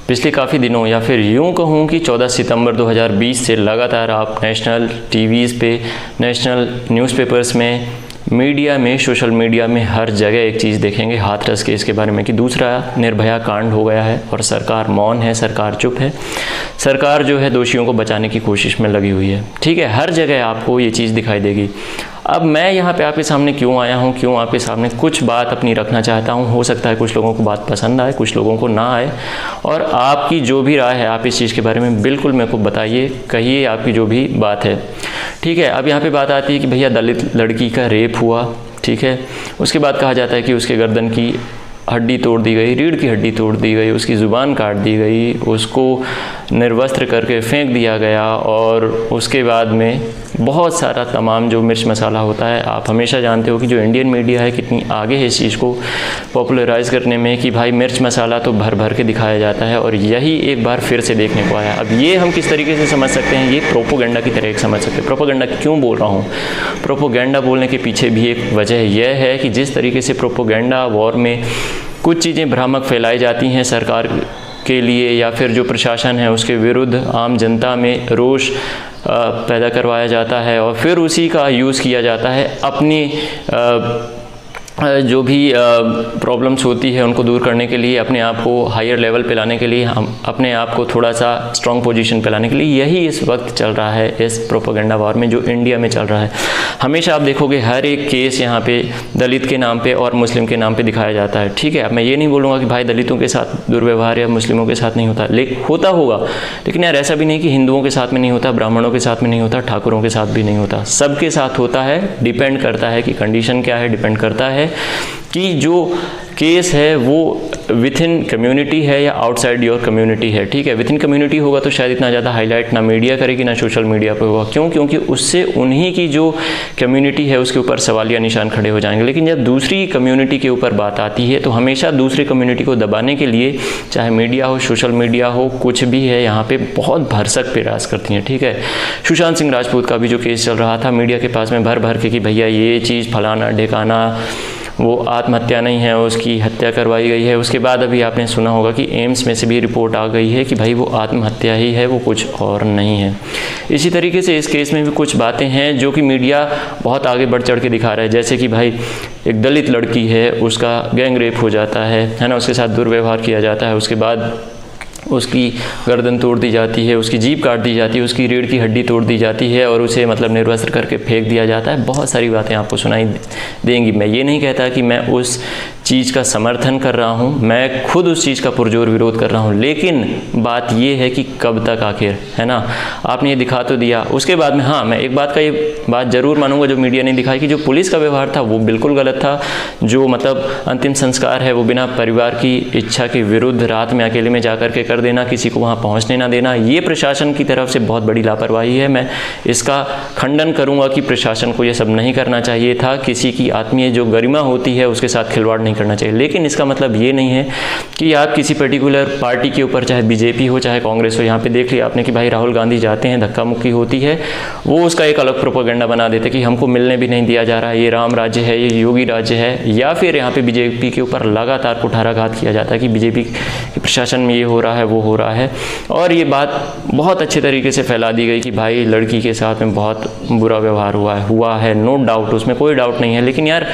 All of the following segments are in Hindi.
पिछले काफ़ी दिनों या फिर यूँ कहूँ कि 14 सितंबर 2020 से लगातार आप नेशनल टीवीज़ पे, नेशनल न्यूज़पेपर्स में, मीडिया में, सोशल मीडिया में हर जगह एक चीज़ देखेंगे हाथरस केस के बारे में कि दूसरा निर्भया कांड हो गया है और सरकार मौन है, सरकार चुप है। सरकार जो है दोषियों को बचाने की कोशिश में लगी हुई है। ठीक है, हर जगह आपको ये चीज़ दिखाई देगी। अब मैं यहाँ पे आपके सामने क्यों आया हूँ, क्यों आपके सामने कुछ बात अपनी रखना चाहता हूँ। हो सकता है कुछ लोगों को बात पसंद आए, कुछ लोगों को ना आए, और आपकी जो भी राय है आप इस चीज़ के बारे में बिल्कुल मेरे को बताइए, कहिए आपकी जो भी बात है। ठीक है, अब यहाँ पे बात आती है कि भैया दलित लड़की का रेप हुआ, ठीक है, उसके बाद कहा जाता है कि उसके गर्दन की हड्डी तोड़ दी गई, रीढ़ की हड्डी तोड़ दी गई, उसकी ज़ुबान काट दी गई, उसको निर्वस्त्र करके फेंक दिया गया, और उसके बाद में बहुत सारा तमाम जो मिर्च मसाला होता है। आप हमेशा जानते हो कि जो इंडियन मीडिया है कितनी आगे है इस चीज़ को पॉपुलराइज़ करने में कि भाई मिर्च मसाला तो भर भर के दिखाया जाता है, और यही एक बार फिर से देखने को आया। अब ये हम किस तरीके से समझ सकते हैं, ये प्रोपोगेंडा की तरह एक समझ सकते हैं। प्रोपोगेंडा क्यों बोल रहा हूँ, प्रोपोगेंडा बोलने के पीछे भी एक वजह यह है कि जिस तरीके से प्रोपोगेंडा वॉर में कुछ चीज़ें भ्रामक फैलाई जाती हैं सरकार के लिए या फिर जो प्रशासन है उसके विरुद्ध, आम जनता में रोष पैदा करवाया जाता है और फिर उसी का यूज़ किया जाता है अपनी जो भी प्रॉब्लम्स होती है उनको दूर करने के लिए, अपने आप को हायर लेवल पे लाने के लिए, हम अपने आप को थोड़ा सा स्ट्रॉन्ग पोजीशन पे लाने के लिए। यही इस वक्त चल रहा है इस प्रोपेगेंडा वॉर में जो इंडिया में चल रहा है। हमेशा आप देखोगे हर एक केस यहाँ पे दलित के नाम पे और मुस्लिम के नाम पे दिखाया जाता है। ठीक है, अब मैं ये नहीं बोलूँगा कि भाई दलितों के साथ दुर्व्यवहार या मुस्लिमों के साथ नहीं होता, होता होगा, लेकिन यार ऐसा भी नहीं कि हिंदुओं के साथ में नहीं होता, ब्राह्मणों के साथ में नहीं होता, ठाकुरों के साथ भी नहीं होता, सबके साथ होता है। डिपेंड करता है कि कंडीशन क्या है, डिपेंड करता है कि जो केस है वो विथ इन कम्युनिटी है या आउटसाइड योर कम्युनिटी है। ठीक है, विथ इन कम्युनिटी होगा तो शायद इतना ज़्यादा हाईलाइट ना मीडिया करेगी ना सोशल मीडिया पर होगा। क्यों? क्योंकि उससे उन्हीं की जो कम्युनिटी है उसके ऊपर सवालिया निशान खड़े हो जाएंगे। लेकिन जब दूसरी कम्युनिटी के ऊपर बात आती है तो हमेशा दूसरी कम्युनिटी को दबाने के लिए, चाहे मीडिया हो, सोशल मीडिया हो, कुछ भी है, यहाँ पे बहुत भरसक प्रयास करती हैं। ठीक है, सुशांत सिंह राजपूत का भी जो केस चल रहा था मीडिया के पास में भर भर के कि भैया ये चीज़ फलाना ढिकाना, वो आत्महत्या नहीं है, उसकी हत्या करवाई गई है। उसके बाद अभी आपने सुना होगा कि एम्स में से भी रिपोर्ट आ गई है कि भाई वो आत्महत्या ही है, वो कुछ और नहीं है। इसी तरीके से इस केस में भी कुछ बातें हैं जो कि मीडिया बहुत आगे बढ़ चढ़ के दिखा रहा है। जैसे कि भाई एक दलित लड़की है, उसका गैंग रेप हो जाता है ना, उसके साथ दुर्व्यवहार किया जाता है, उसके बाद उसकी गर्दन तोड़ दी जाती है, उसकी जीभ काट दी जाती है, उसकी रीढ़ की हड्डी तोड़ दी जाती है और उसे मतलब निर्वस्त्र करके फेंक दिया जाता है। बहुत सारी बातें आपको सुनाई देंगी। मैं ये नहीं कहता कि मैं उस चीज़ का समर्थन कर रहा हूँ, मैं खुद उस चीज़ का पुरजोर विरोध कर रहा हूँ, लेकिन बात ये है कि कब तक आखिर, है ना। आपने ये दिखा तो दिया, उसके बाद में हाँ मैं एक बात का ये बात ज़रूर मानूंगा जो मीडिया ने दिखाई कि जो पुलिस का व्यवहार था वो बिल्कुल गलत था। जो मतलब अंतिम संस्कार है वो बिना परिवार की इच्छा के विरुद्ध रात में अकेले में जा कर के कर देना, किसी को वहाँ पहुँचने ना देना, ये प्रशासन की तरफ से बहुत बड़ी लापरवाही है। मैं इसका खंडन करूँगा कि प्रशासन को ये सब नहीं करना चाहिए था। किसी की आत्मीय जो गरिमा होती है उसके साथ खिलवाड़ नहीं करना चाहिए। लेकिन इसका मतलब ये नहीं है कि आप किसी पर्टिकुलर पार्टी के ऊपर, चाहे बीजेपी हो चाहे कांग्रेस हो, यहाँ पे देख लिया आपने कि भाई राहुल गांधी जाते हैं, धक्का मुक्की होती है, वो उसका एक अलग प्रोपेगेंडा बना देते कि हमको मिलने भी नहीं दिया जा रहा है, ये राम राज्य है, ये योगी राज्य है। या फिर यहाँ पे बीजेपी के ऊपर लगातार कुठाराघात किया जाता है कि बीजेपी के प्रशासन में ये हो रहा है, वो हो रहा है, और ये बात बहुत अच्छे तरीके से फैला दी गई कि भाई लड़की के साथ में बहुत बुरा व्यवहार हुआ है, नो डाउट, उसमें कोई डाउट नहीं है। लेकिन यार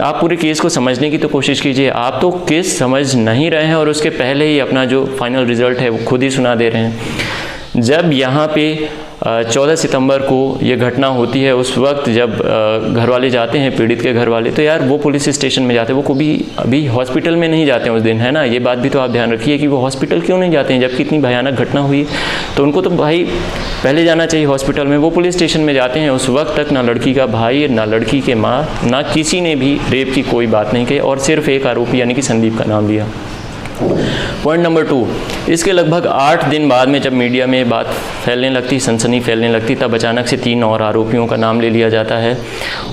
आप पूरे केस को समझने की तो कोशिश कीजिए। आप तो केस समझ नहीं रहे हैं और उसके पहले ही अपना जो फाइनल रिजल्ट है वो खुद ही सुना दे रहे हैं। जब यहाँ पे 14 सितंबर को ये घटना होती है, उस वक्त जब घर वाले जाते हैं, पीड़ित के घर वाले, तो यार वो पुलिस स्टेशन में जाते हैं, वो कभी अभी हॉस्पिटल में नहीं जाते हैं उस दिन, है ना। ये बात भी तो आप ध्यान रखिए कि वो हॉस्पिटल क्यों नहीं जाते हैं जबकि इतनी भयानक घटना हुई। तो उनको तो भाई पहले जाना चाहिए हॉस्पिटल में, वो पुलिस स्टेशन में जाते हैं। उस वक्त तक ना लड़की का भाई, ना लड़की के माँ, ना किसी ने भी रेप की कोई बात नहीं कही और सिर्फ एक आरोपी यानी कि संदीप का नाम लिया। पॉइंट नंबर 2, इसके लगभग 8 दिन बाद में जब मीडिया में बात फैलने लगती, सनसनी फैलने लगती, तब अचानक से 3 और आरोपियों का नाम ले लिया जाता है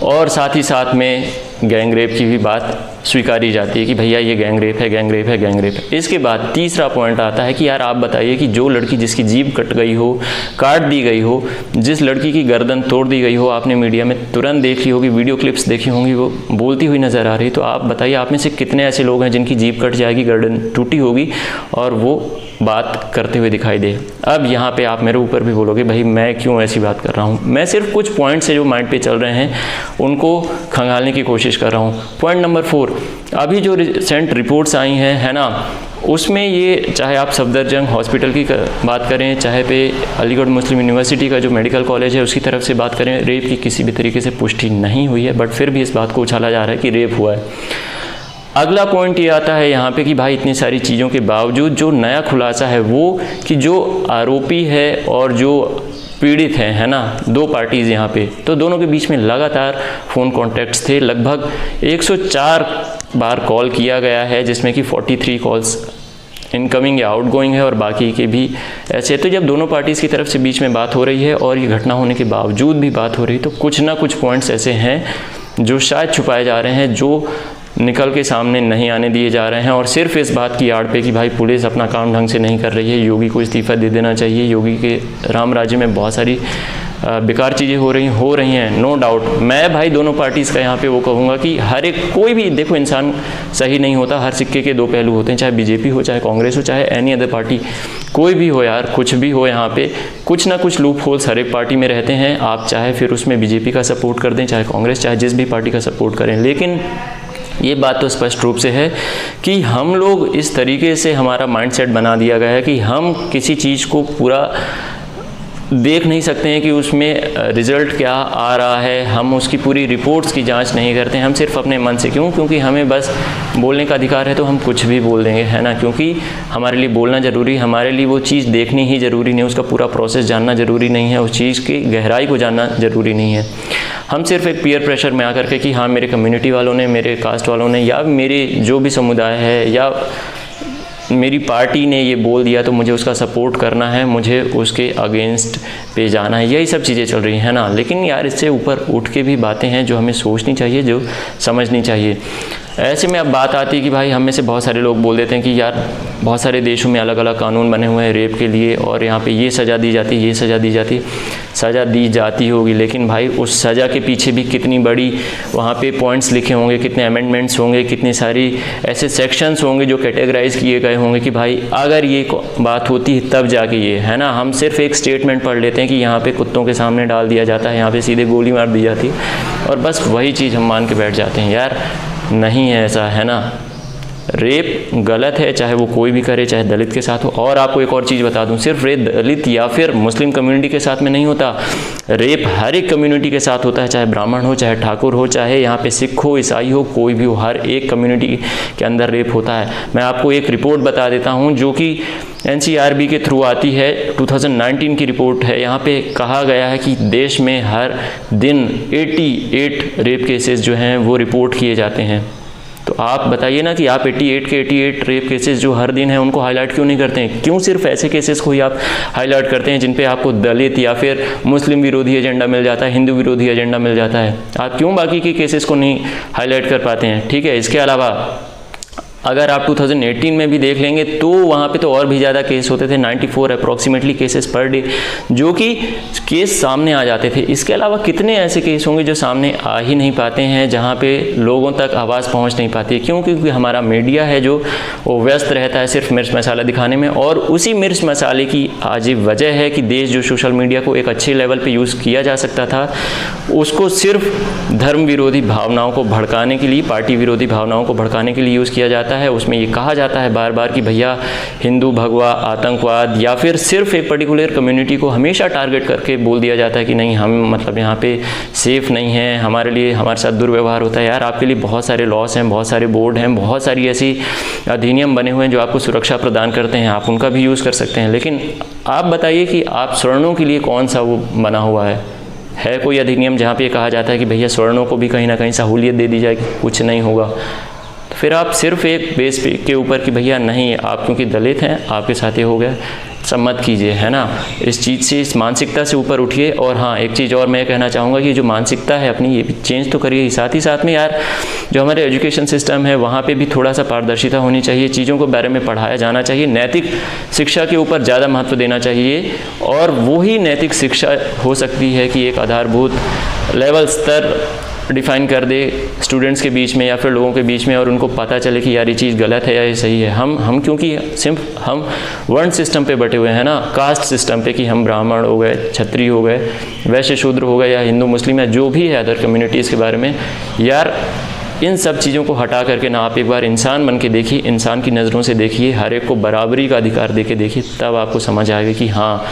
और साथ ही साथ में गैंग रेप की भी बात स्वीकारी जाती है कि भैया ये गैंग रेप है, गैंग रेप है, गैंग रेप है। इसके बाद तीसरा पॉइंट आता है कि यार आप बताइए कि जो लड़की जिसकी जीभ कट गई हो, काट दी गई हो, जिस लड़की की गर्दन तोड़ दी गई हो, आपने मीडिया में तुरंत देखी होगी, वीडियो क्लिप्स देखी होंगी, वो बोलती हुई नज़र आ रही, तो आप बताइए आप में से कितने ऐसे लोग हैं जिनकी जीभ कट जाएगी, गर्दन टूटी होगी और वो बात करते हुए दिखाई दे। अब यहाँ पे आप मेरे ऊपर भी बोलोगे भाई मैं क्यों ऐसी बात कर रहा हूँ। मैं सिर्फ कुछ पॉइंट्स है जो माइंड पे चल रहे हैं उनको खंगालने की कोशिश कर रहा हूँ। पॉइंट नंबर 4, अभी जो रिसेंट रिपोर्ट्स आई हैं, है ना, उसमें ये चाहे आप सफदरजंग हॉस्पिटल की बात करें, चाहे पे अलीगढ़ मुस्लिम यूनिवर्सिटी का जो मेडिकल कॉलेज है उसकी तरफ से बात करें, रेप की किसी भी तरीके से पुष्टि नहीं हुई है, बट फिर भी इस बात को उछाला जा रहा है कि रेप हुआ है। अगला पॉइंट ये आता है यहाँ पे कि भाई इतनी सारी चीज़ों के बावजूद जो नया खुलासा है वो कि जो आरोपी है और जो पीड़ित है ना, 2 पार्टीज़ यहाँ पे, तो दोनों के बीच में लगातार फ़ोन कॉन्टैक्ट्स थे। लगभग 104 बार कॉल किया गया है, जिसमें कि 43 कॉल्स इनकमिंग या आउटगोइंग है और बाकी के भी ऐसे। तो जब दोनों पार्टीज़ की तरफ से बीच में बात हो रही है और ये घटना होने के बावजूद भी बात हो रही है, तो कुछ ना कुछ पॉइंट्स ऐसे हैं जो शायद छुपाए जा रहे हैं, जो निकल के सामने नहीं आने दिए जा रहे हैं। और सिर्फ इस बात की आड़ पे कि भाई पुलिस अपना काम ढंग से नहीं कर रही है, योगी को इस्तीफ़ा दे देना चाहिए, योगी के राम राज्य में बहुत सारी बेकार चीज़ें हो रही हैं, नो डाउट। मैं भाई दोनों पार्टीज़ का यहाँ पे वो कहूँगा कि हर एक, कोई भी देखो इंसान सही नहीं होता, हर सिक्के के 2 पहलू होते हैं, चाहे बीजेपी हो, चाहे कांग्रेस हो, चाहे एनी अदर पार्टी, कोई भी हो यार, कुछ भी हो, यहाँ पे कुछ ना कुछ लूप होल्स हर एक पार्टी में रहते हैं। आप चाहे फिर उसमें बीजेपी का सपोर्ट कर दें, चाहे कांग्रेस, चाहे जिस भी पार्टी का सपोर्ट करें, लेकिन ये बात तो स्पष्ट रूप से है कि हम लोग इस तरीके से हमारा माइंडसेट बना दिया गया है कि हम किसी चीज़ को पूरा देख नहीं सकते हैं कि उसमें रिज़ल्ट क्या आ रहा है, हम उसकी पूरी रिपोर्ट्स की जांच नहीं करते हैं, हम सिर्फ अपने मन से। क्यों? क्योंकि हमें बस बोलने का अधिकार है तो हम कुछ भी बोल देंगे, है ना, क्योंकि हमारे लिए बोलना ज़रूरी, हमारे लिए वो चीज़ देखनी ही ज़रूरी नहीं, उसका पूरा प्रोसेस जानना ज़रूरी नहीं है, उस चीज़ की गहराई को जानना ज़रूरी नहीं है। हम सिर्फ एक पीयर प्रेशर में आकर के कि हाँ मेरे कम्युनिटी वालों ने, मेरे कास्ट वालों ने, या मेरे जो भी समुदाय है, या मेरी पार्टी ने ये बोल दिया तो मुझे उसका सपोर्ट करना है, मुझे उसके अगेंस्ट पे जाना है, यही सब चीज़ें चल रही हैं ना। लेकिन यार इससे ऊपर उठ के भी बातें हैं जो हमें सोचनी चाहिए, जो समझनी चाहिए। ऐसे में अब बात आती है कि भाई हम में से बहुत सारे लोग बोल देते हैं कि यार बहुत सारे देशों में अलग अलग कानून बने हुए हैं रेप के लिए और यहाँ पे ये सज़ा दी जाती है, ये सज़ा दी जाती है। सज़ा दी जाती होगी, लेकिन भाई उस सज़ा के पीछे भी कितनी बड़ी वहाँ पे पॉइंट्स लिखे होंगे, कितने अमेंडमेंट्स होंगे, कितनी सारी ऐसे सेक्शंस होंगे जो कैटेगराइज किए गए होंगे कि भाई अगर ये बात होती है तब जाके ये, है ना। हम सिर्फ एक स्टेटमेंट पढ़ लेते हैं कि यहाँ पे कुत्तों के सामने डाल दिया जाता है, यहाँ पे सीधे गोली मार दी जाती है और बस वही चीज़ हम मान के बैठ जाते हैं। यार नहीं है ऐसा, है ना। रेप गलत है, चाहे वो कोई भी करे, चाहे दलित के साथ हो। और आपको एक और चीज़ बता दूं, सिर्फ रेप दलित या फिर मुस्लिम कम्युनिटी के साथ में नहीं होता, रेप हर एक कम्युनिटी के साथ होता है, चाहे ब्राह्मण हो, चाहे ठाकुर हो, चाहे यहाँ पे सिख हो, ईसाई हो, कोई भी हो, हर एक कम्युनिटी के अंदर रेप होता है। मैं आपको एक रिपोर्ट बता देता हूँ जो कि NCRB के थ्रू आती है, 2019 की रिपोर्ट है। यहाँ पे कहा गया है कि देश में हर दिन 88 रेप केसेस जो हैं वो रिपोर्ट किए जाते हैं। तो आप बताइए ना कि आप 88 के 88 रेप केसेस जो हर दिन हैं उनको हाईलाइट क्यों नहीं करते हैं? क्यों सिर्फ ऐसे केसेस को ही आप हाईलाइट करते हैं जिन पे आपको दलित या फिर मुस्लिम विरोधी एजेंडा मिल जाता है, हिंदू विरोधी एजेंडा मिल जाता है? आप क्यों बाकी के केसेस को नहीं हाईलाइट कर पाते हैं? ठीक है, इसके अलावा अगर आप 2018 में भी देख लेंगे तो वहाँ पे तो और भी ज़्यादा केस होते थे, 94 अप्रॉक्सीमेटली केसेस पर डे जो कि केस सामने आ जाते थे। इसके अलावा कितने ऐसे केस होंगे जो सामने आ ही नहीं पाते हैं, जहाँ पे लोगों तक आवाज़ पहुँच नहीं पाती है। क्यों? क्योंकि हमारा मीडिया है जो वो व्यस्त रहता है सिर्फ मिर्च मसाला दिखाने में, और उसी मिर्च मसाले की आज वजह है कि देश जो सोशल मीडिया को एक अच्छे लेवल पर यूज़ किया जा सकता था, उसको सिर्फ धर्म विरोधी भावनाओं को भड़काने के लिए, पार्टी विरोधी भावनाओं को भड़काने के लिए यूज़ किया जाता है। उसमें ये कहा जाता है बार बार कि भैया हिंदू भगवा, आतंकवाद, या फिर सिर्फ एक पर्टिकुलर कम्युनिटी को हमेशा टारगेट करके बोल दिया जाता है कि नहीं हम मतलब यहाँ पे सेफ़ नहीं है, हमारे लिए हमारे साथ दुर्व्यवहार होता है। यार आपके लिए बहुत सारे लॉस हैं, बहुत सारे बोर्ड हैं, बहुत सारी ऐसी अधिनियम बने हुए हैं जो आपको सुरक्षा प्रदान करते हैं, आप उनका भी यूज़ कर सकते हैं। लेकिन आप बताइए कि आप स्वर्णों के लिए कौन सा वो बना हुआ है कोई अधिनियम जहाँ पे कहा जाता है कि भैया स्वर्णों को भी कहीं ना कहीं सहूलियत दे दी जाएगी? कुछ नहीं होगा। फिर आप सिर्फ एक बेस के ऊपर कि भैया नहीं आप क्योंकि दलित हैं आपके साथ ये हो गया, सब मत कीजिए, है ना। इस चीज़ से, इस मानसिकता से ऊपर उठिए। और हाँ, एक चीज़ और मैं कहना चाहूँगा कि जो मानसिकता है अपनी, ये भी चेंज तो करिए। साथ ही साथ में यार जो हमारे एजुकेशन सिस्टम है वहाँ पे भी थोड़ा सा पारदर्शिता होनी चाहिए, चीज़ों के बारे में पढ़ाया जाना चाहिए, नैतिक शिक्षा के ऊपर ज़्यादा महत्व देना चाहिए। और वही नैतिक शिक्षा हो सकती है कि एक आधारभूत लेवल स्तर डिफ़ाइन कर दे स्टूडेंट्स के बीच में या फिर लोगों के बीच में, और उनको पता चले कि यार ये चीज़ गलत है या ये सही है। हम क्योंकि सिर्फ हम वर्ण सिस्टम पे बटे हुए हैं ना, कास्ट सिस्टम पे, कि हम ब्राह्मण हो गए, क्षत्रिय हो गए, वैश्य शूद्र हो गए, या हिंदू मुस्लिम या जो भी है अदर कम्युनिटीज़ के बारे में। यार इन सब चीज़ों को हटा करके ना आप एक बार इंसान बन के देखिए, इंसान की नज़रों से देखिए, हर एक को बराबरी का अधिकार दे के देखिए, तब आपको समझ आएगा कि हाँ,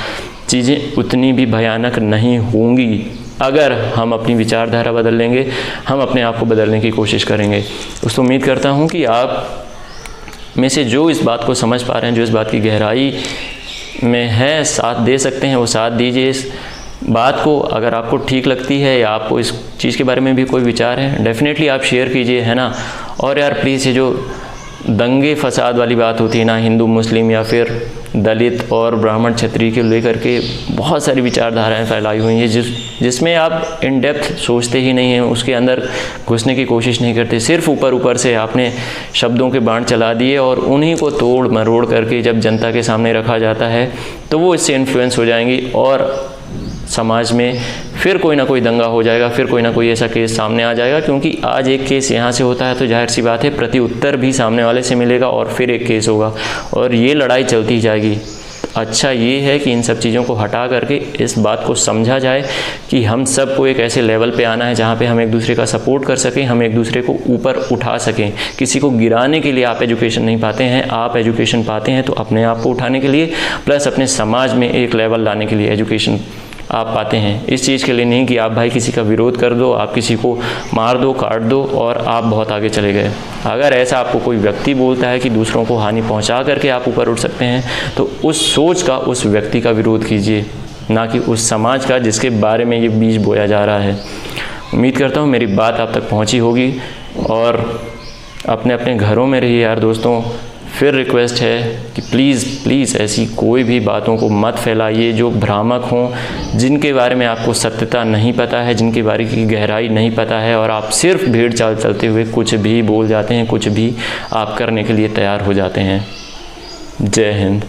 चीज़ें उतनी भी भयानक नहीं होंगी अगर हम अपनी विचारधारा बदल लेंगे, हम अपने आप को बदलने की कोशिश करेंगे। दोस्तों, उम्मीद करता हूँ कि आप में से जो इस बात को समझ पा रहे हैं, जो इस बात की गहराई में है, साथ दे सकते हैं वो साथ दीजिए इस बात को। अगर आपको ठीक लगती है या आपको इस चीज़ के बारे में भी कोई विचार है, डेफिनेटली आप शेयर कीजिए, है ना। और यार प्लीज़, ये जो दंगे फसाद वाली बात होती है ना, हिंदू मुस्लिम या फिर दलित और ब्राह्मण क्षत्रिय के लेकर के बहुत सारी विचारधाराएं फैलाई हुई हैं, जिसमें आप इन डेप्थ सोचते ही नहीं हैं, उसके अंदर घुसने की कोशिश नहीं करते, सिर्फ ऊपर ऊपर से आपने शब्दों के बाण चला दिए और उन्हीं को तोड़ मरोड़ करके जब जनता के सामने रखा जाता है तो वो इससे इन्फ्लुएंस हो जाएंगी और समाज में फिर कोई ना कोई दंगा हो जाएगा, फिर कोई ना कोई ऐसा केस सामने आ जाएगा। क्योंकि आज एक केस यहाँ से होता है तो जाहिर सी बात है प्रति उत्तर भी सामने वाले से मिलेगा और फिर एक केस होगा और ये लड़ाई चलती जाएगी। अच्छा ये है कि इन सब चीज़ों को हटा करके इस बात को समझा जाए कि हम सबको एक ऐसे लेवल पे आना है जहाँ पे हम एक दूसरे का सपोर्ट कर सकें, हम एक दूसरे को ऊपर उठा सकें। किसी को गिराने के लिए आप एजुकेशन नहीं पाते हैं, आप एजुकेशन पाते हैं तो अपने आप को उठाने के लिए, प्लस अपने समाज में एक लेवल लाने के लिए एजुकेशन आप पाते हैं। इस चीज़ के लिए नहीं कि आप भाई किसी का विरोध कर दो, आप किसी को मार दो, काट दो और आप बहुत आगे चले गए। अगर ऐसा आपको कोई व्यक्ति बोलता है कि दूसरों को हानि पहुंचा करके आप ऊपर उठ सकते हैं तो उस सोच का, उस व्यक्ति का विरोध कीजिए, ना कि उस समाज का जिसके बारे में ये बीज बोया जा रहा है। उम्मीद करता हूँ मेरी बात आप तक पहुँची होगी और अपने अपने घरों में रहिए यार दोस्तों। फिर रिक्वेस्ट है कि प्लीज़ ऐसी कोई भी बातों को मत फैलाइए जो भ्रामक हों, जिनके बारे में आपको सत्यता नहीं पता है, जिनके बारे की गहराई नहीं पता है और आप सिर्फ भेड़ चाल चलते हुए कुछ भी बोल जाते हैं, कुछ भी आप करने के लिए तैयार हो जाते हैं। जय हिंद।